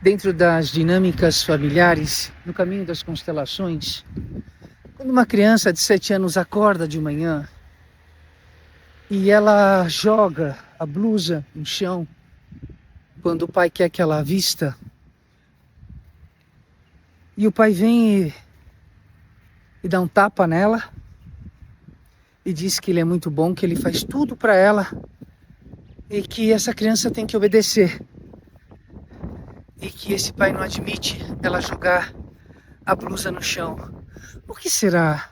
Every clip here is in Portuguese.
Dentro das dinâmicas familiares, no caminho das constelações, quando uma criança de 7 anos acorda de manhã e ela joga a blusa no chão, quando o pai quer que ela vista, e o pai vem e dá um tapa nela e diz que ele é muito bom, que ele faz tudo para ela e que essa criança tem que obedecer, e que esse pai não admite ela jogar a blusa no chão. O que será,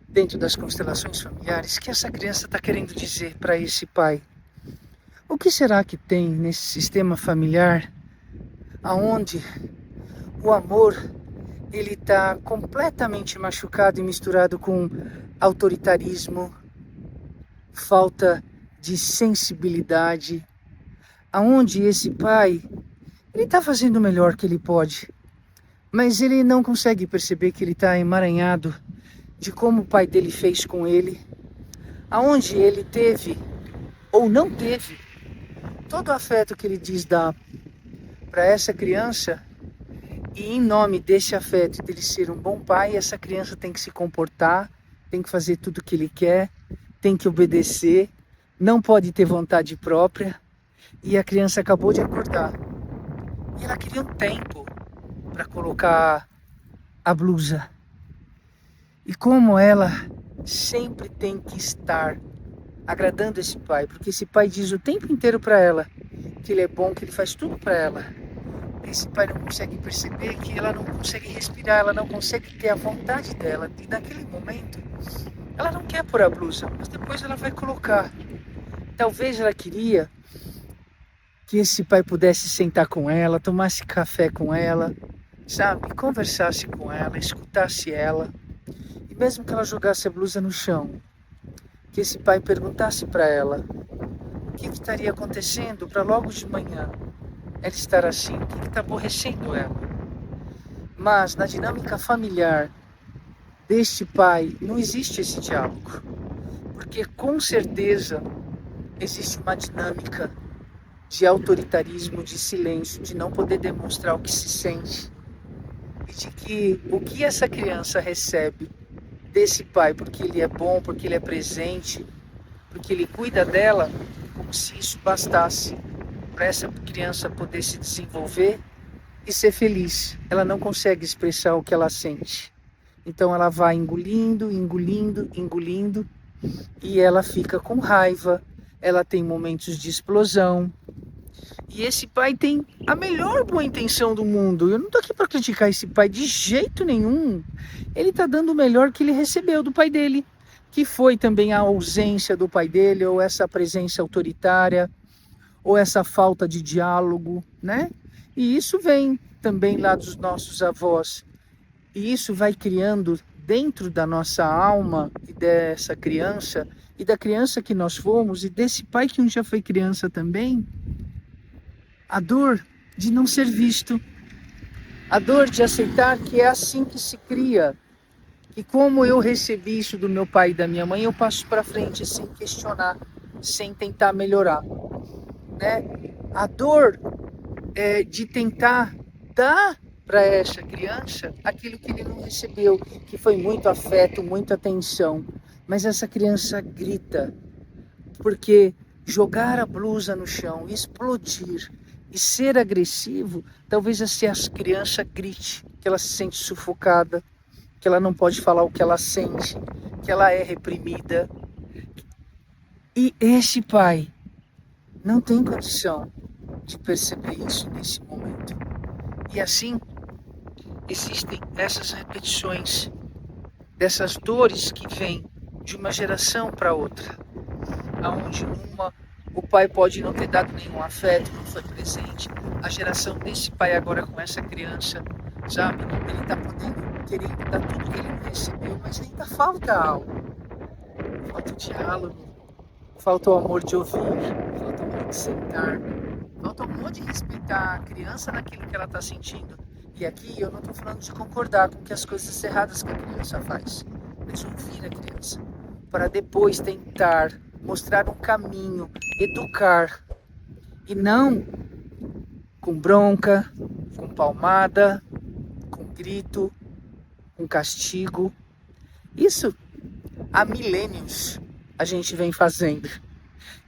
dentro das constelações familiares, que essa criança está querendo dizer para esse pai? O que será que tem nesse sistema familiar aonde o amor ele está completamente machucado e misturado com autoritarismo, falta de sensibilidade, aonde esse pai ele está fazendo o melhor que ele pode, mas ele não consegue perceber que ele está emaranhado de como o pai dele fez com ele, aonde ele teve ou não teve todo o afeto que ele diz dar para essa criança, e em nome desse afeto dele ser um bom pai, essa criança tem que se comportar, tem que fazer tudo o que ele quer, tem que obedecer, não pode ter vontade própria, e a criança acabou de acordar e ela queria um tempo para colocar a blusa. E como ela sempre tem que estar agradando esse pai, porque esse pai diz o tempo inteiro para ela que ele é bom, que ele faz tudo para ela. Esse pai não consegue perceber que ela não consegue respirar, ela não consegue ter a vontade dela. E naquele momento, ela não quer pôr a blusa, mas depois ela vai colocar. Talvez ela queria que esse pai pudesse sentar com ela, tomasse café com ela, sabe? Conversasse com ela, escutasse ela. E mesmo que ela jogasse a blusa no chão, que esse pai perguntasse para ela o que estaria acontecendo para logo de manhã ela estar assim, o que está aborrecendo ela. Mas na dinâmica familiar deste pai não existe esse diálogo, porque com certeza existe uma dinâmica de autoritarismo, de silêncio, de não poder demonstrar o que se sente, e de que o que essa criança recebe desse pai, porque ele é bom, porque ele é presente, porque ele cuida dela, como se isso bastasse para essa criança poder se desenvolver e ser feliz. Ela não consegue expressar o que ela sente. Então ela vai engolindo, engolindo, engolindo, e ela fica com raiva, ela tem momentos de explosão. E esse pai tem a melhor boa intenção do mundo. Eu não tô aqui para criticar esse pai de jeito nenhum. Ele tá dando o melhor que ele recebeu do pai dele, que foi também a ausência do pai dele, ou essa presença autoritária, ou essa falta de diálogo, né? E isso vem também lá dos nossos avós. E isso vai criando dentro da nossa alma e dessa criança, e da criança que nós fomos, e desse pai que um dia foi criança também, a dor de não ser visto, a dor de aceitar que é assim que se cria. E como eu recebi isso do meu pai e da minha mãe, eu passo para frente sem questionar, sem tentar melhorar, né? A dor é de tentar dar para essa criança aquilo que ele não recebeu, que foi muito afeto, muita atenção. Mas essa criança grita, porque jogar a blusa no chão, explodir e ser agressivo, talvez essa criança grite, que ela se sente sufocada, que ela não pode falar o que ela sente, que ela é reprimida. E esse pai não tem condição de perceber isso nesse momento. E assim, existem essas repetições dessas dores que vêm de uma geração para outra, aonde o pai pode não ter dado nenhum afeto, não foi presente. A geração desse pai agora com essa criança, sabe? Ele está podendo, querendo dar tudo que ele não recebeu, mas ainda falta algo. Falta o diálogo, falta o amor de ouvir, falta o amor de sentar, falta o amor de respeitar a criança naquilo que ela está sentindo. E aqui eu não estou falando de concordar com que as coisas erradas que a criança faz, mas ouvir a criança, para depois tentar mostrar um caminho, educar, e não com bronca, com palmada, com grito, com castigo. Isso há milênios a gente vem fazendo.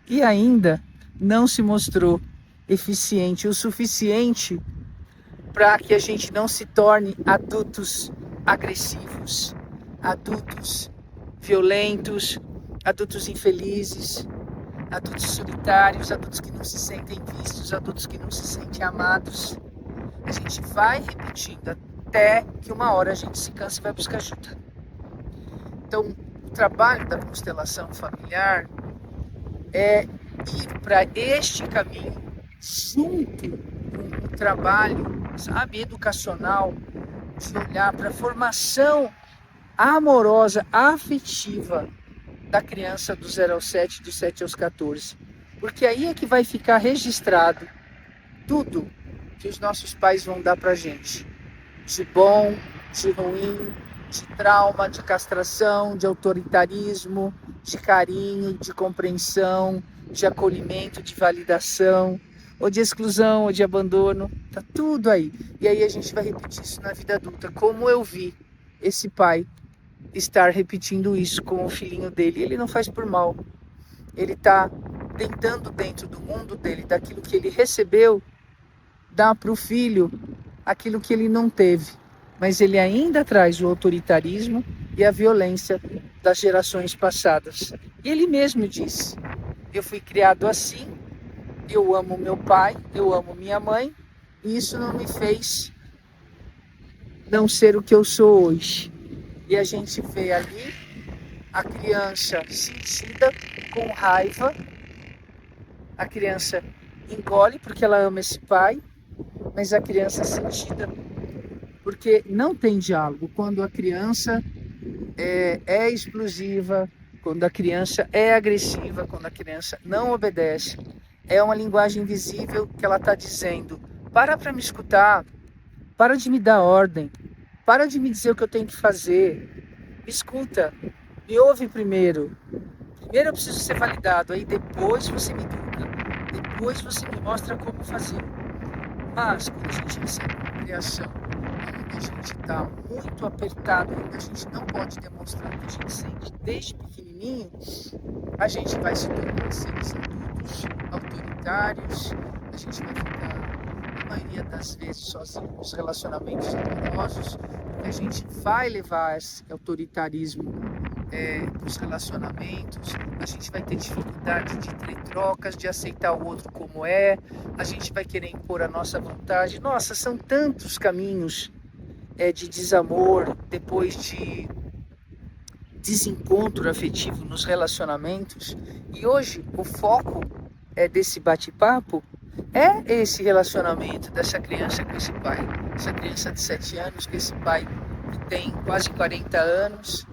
E ainda não se mostrou eficiente o suficiente para que a gente não se torne adultos agressivos, adultos violentos, adultos infelizes, adultos solitários, adultos que não se sentem vistos, adultos que não se sentem amados. A gente vai repetindo até que uma hora a gente se cansa e vai buscar ajuda. Então, o trabalho da constelação familiar é ir para este caminho junto com o trabalho, sabe, educacional, de olhar para a formação amorosa, afetiva da criança do 0 aos 7, dos 7 aos 14. Porque aí é que vai ficar registrado tudo que os nossos pais vão dar pra gente. De bom, de ruim, de trauma, de castração, de autoritarismo, de carinho, de compreensão, de acolhimento, de validação, ou de exclusão, ou de abandono. Tá tudo aí. E aí a gente vai repetir isso na vida adulta. Como eu vi esse pai estar repetindo isso com o filhinho dele. Ele não faz por mal. Ele está tentando, dentro do mundo dele, daquilo que ele recebeu, dar para o filho aquilo que ele não teve. Mas ele ainda traz o autoritarismo e a violência das gerações passadas. E ele mesmo disse: eu fui criado assim, eu amo meu pai, eu amo minha mãe, e isso não me fez não ser o que eu sou hoje. E a gente vê ali a criança sentida, com raiva. A criança engole porque ela ama esse pai, mas a criança sentida porque não tem diálogo. Quando a criança é explosiva, quando a criança é agressiva, quando a criança não obedece, é uma linguagem invisível que ela está dizendo: para me escutar, para de me dar ordem, para de me dizer o que eu tenho que fazer, me escuta, me ouve primeiro. Primeiro eu preciso ser validado, aí depois você me educa, depois você me mostra como fazer. Mas quando a gente recebe uma criação onde a gente está muito apertado, onde a gente não pode demonstrar o que a gente sente desde pequenininho, a gente vai se tornar seres adultos, autoritários, a gente vai ficar, na maioria das vezes, sozinho nos relacionamentos amorosos, porque a gente vai levar esse autoritarismo para os relacionamentos, a gente vai ter dificuldade de ter trocas, de aceitar o outro como é, a gente vai querer impor a nossa vontade. Nossa, são tantos caminhos de desamor, depois de desencontro afetivo nos relacionamentos. E hoje o foco desse bate-papo é esse relacionamento dessa criança com esse pai. Essa criança de 7 anos com esse pai que tem quase 40 anos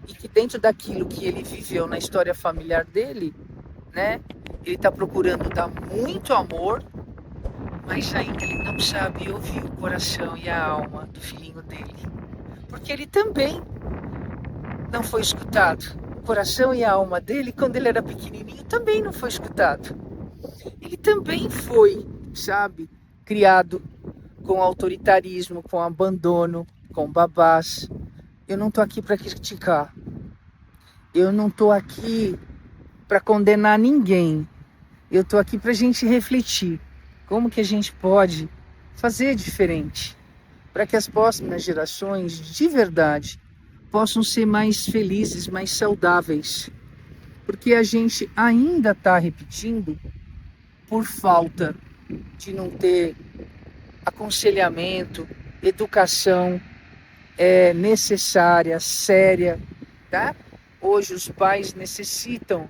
e que dentro daquilo que ele viveu na história familiar dele, né, ele está procurando dar muito amor, mas ainda ele não sabe ouvir o coração e a alma do filhinho dele. Porque ele também não foi escutado. O coração e a alma dele, quando ele era pequenininho, também não foi escutado. Ele também foi, sabe, criado com autoritarismo, com abandono, com babás. Eu não tô aqui para criticar. Eu não tô aqui para condenar ninguém. Eu tô aqui para a gente refletir. Como que a gente pode fazer diferente? Para que as próximas gerações, de verdade, possam ser mais felizes, mais saudáveis. Porque a gente ainda está repetindo por falta de não ter aconselhamento, educação necessária, séria, tá? Hoje os pais necessitam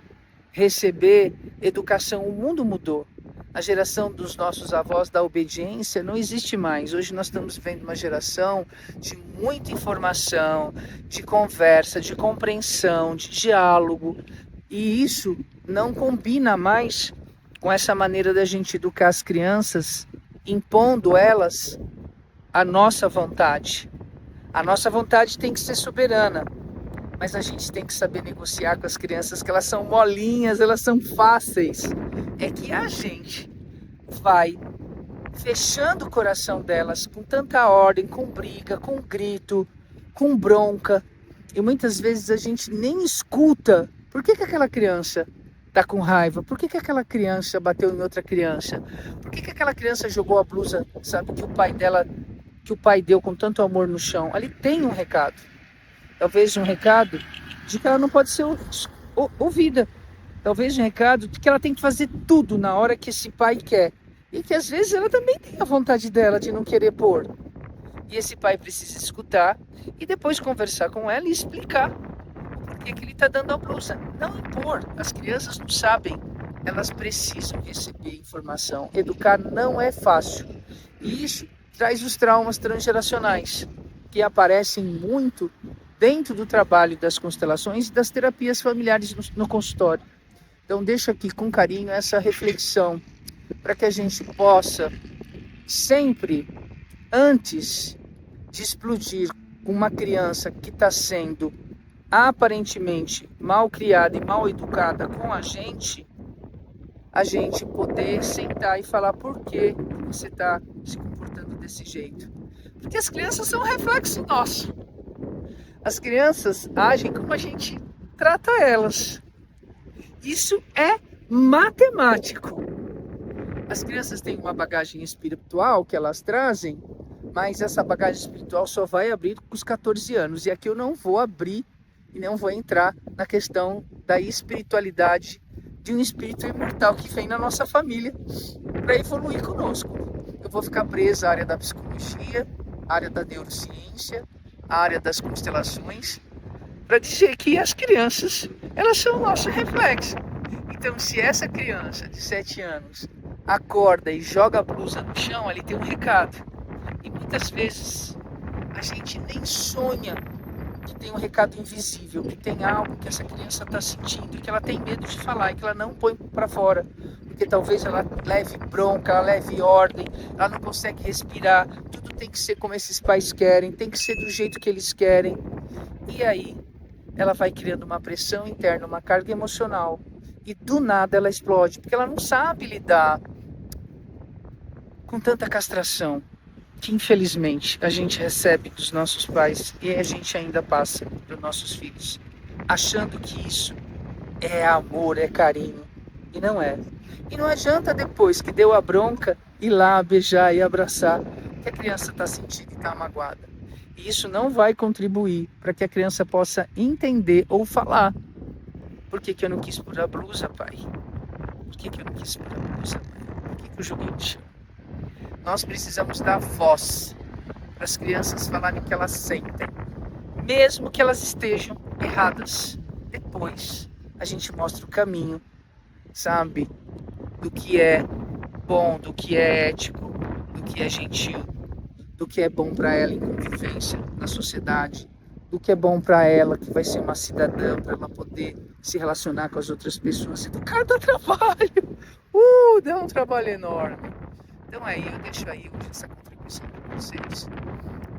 receber educação. O mundo mudou. A geração dos nossos avós da obediência não existe mais. Hoje nós estamos vivendo uma geração de muita informação, de conversa, de compreensão, de diálogo. E isso não combina mais com essa maneira da gente educar as crianças, impondo elas a nossa vontade. A nossa vontade tem que ser soberana, mas a gente tem que saber negociar com as crianças, que elas são molinhas, elas são fáceis. É que a gente vai fechando o coração delas com tanta ordem, com briga, com grito, com bronca. E muitas vezes a gente nem escuta. Por que aquela criança está com raiva? Por que aquela criança bateu em outra criança? Por que aquela criança jogou a blusa, sabe, que o pai deu com tanto amor no chão? Ali tem um recado. Talvez um recado de que ela não pode ser ouvida. Talvez um recado de que ela tem que fazer tudo na hora que esse pai quer. E que às vezes ela também tem a vontade dela de não querer pôr. E esse pai precisa escutar e depois conversar com ela e explicar por que ele está dando a blusa. Não impor. As crianças não sabem. Elas precisam receber informação. Educar não é fácil. E isso traz os traumas transgeracionais, que aparecem muito dentro do trabalho das constelações e das terapias familiares no consultório. Então deixo aqui com carinho essa reflexão para que a gente possa sempre, antes de explodir uma criança que está sendo aparentemente mal criada e mal educada com a gente poder sentar e falar por que você está se comportando desse jeito. Porque as crianças são um reflexo nosso. As crianças agem como a gente trata elas. Isso é matemático. As crianças têm uma bagagem espiritual que elas trazem, mas essa bagagem espiritual só vai abrir com os 14 anos. E aqui eu não vou abrir e não vou entrar na questão da espiritualidade de um espírito imortal que vem na nossa família para evoluir conosco. Eu vou ficar presa à área da psicologia, à área da neurociência, à área das constelações, para dizer que as crianças, elas são o nosso reflexo. Então, se essa criança de 7 anos acorda e joga a blusa no chão, ali tem um recado. E muitas vezes a gente nem sonha que tem um recado invisível, que tem algo que essa criança está sentindo e que ela tem medo de falar e que ela não põe para fora. Porque talvez ela leve bronca, ela leve ordem, ela não consegue respirar, tudo tem que ser como esses pais querem, tem que ser do jeito que eles querem. E aí ela vai criando uma pressão interna, uma carga emocional. E do nada ela explode, porque ela não sabe lidar com tanta castração que infelizmente a gente recebe dos nossos pais e a gente ainda passa para os nossos filhos, achando que isso é amor, é carinho, e não é. E não adianta depois que deu a bronca ir lá beijar e abraçar, que a criança está sentindo e está magoada. E isso não vai contribuir para que a criança possa entender ou falar. Por que eu não quis pôr a blusa, pai? Por que eu não quis pôr a blusa, pai? Por que eu joguei no chão? Nós precisamos dar voz para as crianças falarem o que elas sentem, mesmo que elas estejam erradas. Depois a gente mostra o caminho, sabe? Do que é bom, do que é ético, do que é gentil, do que é bom para ela em convivência na sociedade, do que é bom para ela, que vai ser uma cidadã, para ela poder se relacionar com as outras pessoas. Educar dá trabalho, dá um trabalho enorme. Então aí eu deixo aí hoje essa contribuição para vocês,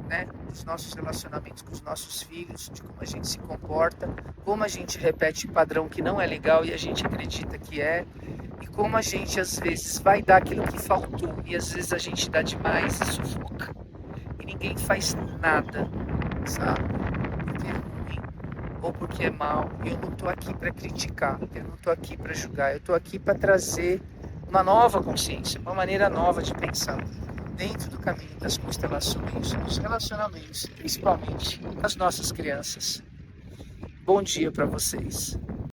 né? Dos nossos relacionamentos com os nossos filhos, de como a gente se comporta, como a gente repete padrão que não é legal e a gente acredita que é, e como a gente às vezes vai dar aquilo que faltou e às vezes a gente dá demais e sufoca. E ninguém faz nada, sabe? Porque é ruim ou porque é mal. E eu não tô aqui para criticar, eu não tô aqui para julgar, eu tô aqui para trazer uma nova consciência, uma maneira nova de pensar dentro do caminho das constelações, dos relacionamentos, principalmente as nossas crianças. Bom dia para vocês.